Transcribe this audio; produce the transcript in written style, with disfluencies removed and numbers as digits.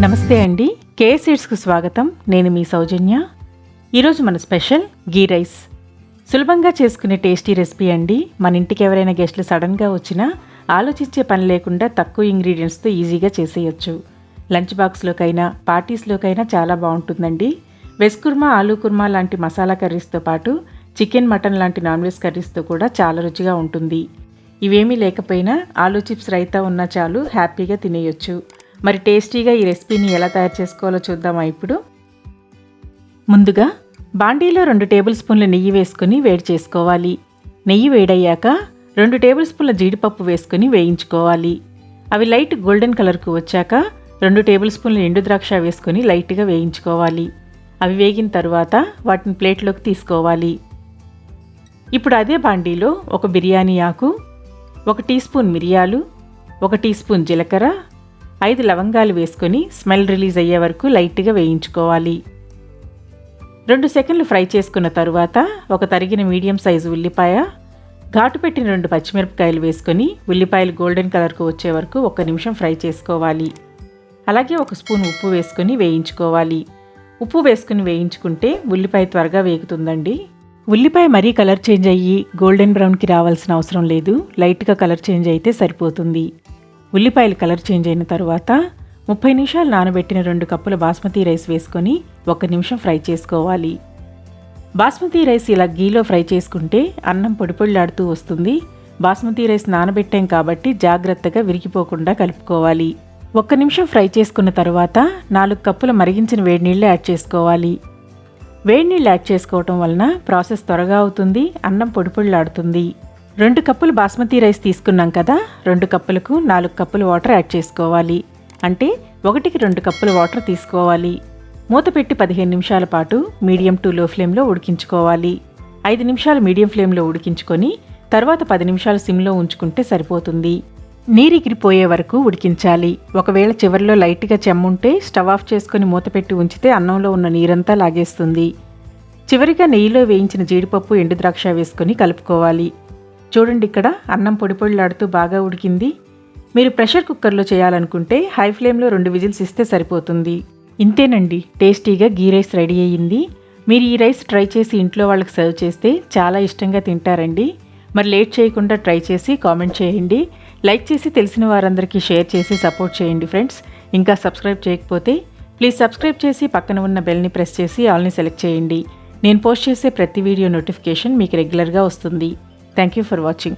నమస్తే అండి, కే సీడ్స్కు స్వాగతం. నేను మీ సౌజన్య. ఈరోజు మన స్పెషల్ గీ రైస్. సులభంగా చేసుకునే టేస్టీ రెసిపీ అండి. మన ఇంటికి ఎవరైనా గెస్ట్లు సడన్గా వచ్చినా ఆలోచించే పని లేకుండా తక్కువ ఇంగ్రీడియంట్స్తో ఈజీగా చేసేయచ్చు. లంచ్ బాక్స్లోకైనా పార్టీస్లోకైనా చాలా బాగుంటుందండి. వెజ్ కుర్మా, ఆలూ కుర్మా లాంటి మసాలా కర్రీస్తో పాటు చికెన్, మటన్ లాంటి నాన్ వెజ్ కర్రీస్తో కూడా చాలా రుచిగా ఉంటుంది. ఇవేమీ లేకపోయినా ఆలూ చిప్స్ రైతా ఉన్నా చాలు, హ్యాపీగా తినేయొచ్చు. మరి టేస్టీగా ఈ రెసిపీని ఎలా తయారు చేసుకోవాలో చూద్దామా ఇప్పుడు. ముందుగా బాండీలో 2 టేబుల్ స్పూన్ల నెయ్యి వేసుకుని వేడి చేసుకోవాలి. నెయ్యి వేడయ్యాక 2 టేబుల్ స్పూన్ల జీడిపప్పు వేసుకుని వేయించుకోవాలి. అవి లైట్ గోల్డెన్ కలర్కు వచ్చాక 2 టేబుల్ స్పూన్ల ఎండు ద్రాక్ష వేసుకుని లైట్గా వేయించుకోవాలి. అవి వేగిన తర్వాత వాటిని ప్లేట్లోకి తీసుకోవాలి. ఇప్పుడు అదే బాండీలో ఒక బిర్యానీ ఆకు, 1 టీ స్పూన్ మిరియాలు, 1 టీ స్పూన్ జీలకర్ర, 5 లవంగాలు వేసుకొని స్మెల్ రిలీజ్ అయ్యే వరకు లైట్గా వేయించుకోవాలి. 2 సెకండ్లు ఫ్రై చేసుకున్న తరువాత ఒక తరిగిన మీడియం సైజు ఉల్లిపాయ, ఘాటు పెట్టిన 2 పచ్చిమిరపకాయలు వేసుకొని ఉల్లిపాయలు గోల్డెన్ కలర్కు వచ్చే వరకు 1 నిమిషం ఫ్రై చేసుకోవాలి. అలాగే 1 స్పూన్ ఉప్పు వేసుకొని వేయించుకోవాలి. ఉప్పు వేసుకుని వేయించుకుంటే ఉల్లిపాయ త్వరగా వేగుతుందండి. ఉల్లిపాయ మరీ కలర్ చేంజ్ అయ్యి గోల్డెన్ బ్రౌన్కి రావాల్సిన అవసరం లేదు, లైట్గా కలర్ చేంజ్ అయితే సరిపోతుంది. ఉల్లిపాయలు కలర్ చేంజ్ అయిన తర్వాత 30 నిమిషాలు నానబెట్టిన 2 కప్పుల బాస్మతి రైస్ వేసుకొని 1 నిమిషం ఫ్రై చేసుకోవాలి. బాస్మతి రైస్ ఇలా గీలో ఫ్రై చేసుకుంటే అన్నం పొడిపొడిలాడుతూ వస్తుంది. బాస్మతి రైస్ నానబెట్టాం కాబట్టి జాగ్రత్తగా విరిగిపోకుండా కలుపుకోవాలి. 1 నిమిషం ఫ్రై చేసుకున్న తర్వాత 4 కప్పుల మరిగించిన వేడి నీళ్ళు యాడ్ చేసుకోవాలి. వేడి నీళ్ళు యాడ్ చేసుకోవటం వలన ప్రాసెస్ త్వరగా అవుతుంది, అన్నం పొడిపొడిలాడుతుంది. 2 కప్పులు బాస్మతి రైస్ తీసుకున్నాం కదా, 2 కప్పులకు 4 కప్పులు వాటర్ యాడ్ చేసుకోవాలి. అంటే 1కి 2 కప్పుల వాటర్ తీసుకోవాలి. మూత పెట్టి 15 నిమిషాల పాటు మీడియం టు లో ఫ్లేమ్లో ఉడికించుకోవాలి. 5 నిమిషాలు మీడియం ఫ్లేమ్లో ఉడికించుకొని తర్వాత 10 నిమిషాలు సిమ్లో ఉంచుకుంటే సరిపోతుంది. నీరెగిరిపోయే వరకు ఉడికించాలి. ఒకవేళ చివరిలో లైట్గా చెమ్ముంటే స్టవ్ ఆఫ్ చేసుకొని మూత పెట్టి ఉంచితే అన్నంలో ఉన్న నీరంతా లాగేస్తుంది. చివరిగా నెయ్యిలో వేయించిన జీడిపప్పు, ఎండు ద్రాక్ష వేసుకొని కలుపుకోవాలి. చూడండి, ఇక్కడ అన్నం పొడిపొడిలాడుతూ బాగా ఉడికింది. మీరు ప్రెషర్ కుక్కర్లో చేయాలనుకుంటే హై ఫ్లేమ్లో 2 విజిల్స్ ఇస్తే సరిపోతుంది. ఇంతేనండి, టేస్టీగా గీ రైస్ రెడీ అయ్యింది. మీరు ఈ రైస్ ట్రై చేసి ఇంట్లో వాళ్ళకి సర్వ్ చేస్తే చాలా ఇష్టంగా తింటారండి. మరి లేట్ చేయకుండా ట్రై చేసి కామెంట్ చేయండి. లైక్ చేసి తెలిసిన వారందరికీ షేర్ చేసి సపోర్ట్ చేయండి ఫ్రెండ్స్. ఇంకా సబ్స్క్రైబ్ చేయకపోతే ప్లీజ్ సబ్స్క్రైబ్ చేసి పక్కన ఉన్న బెల్ని ప్రెస్ చేసి ఆల్ని సెలెక్ట్ చేయండి. నేను పోస్ట్ చేసే ప్రతి వీడియో నోటిఫికేషన్ మీకు రెగ్యులర్గా వస్తుంది. Thank you for watching.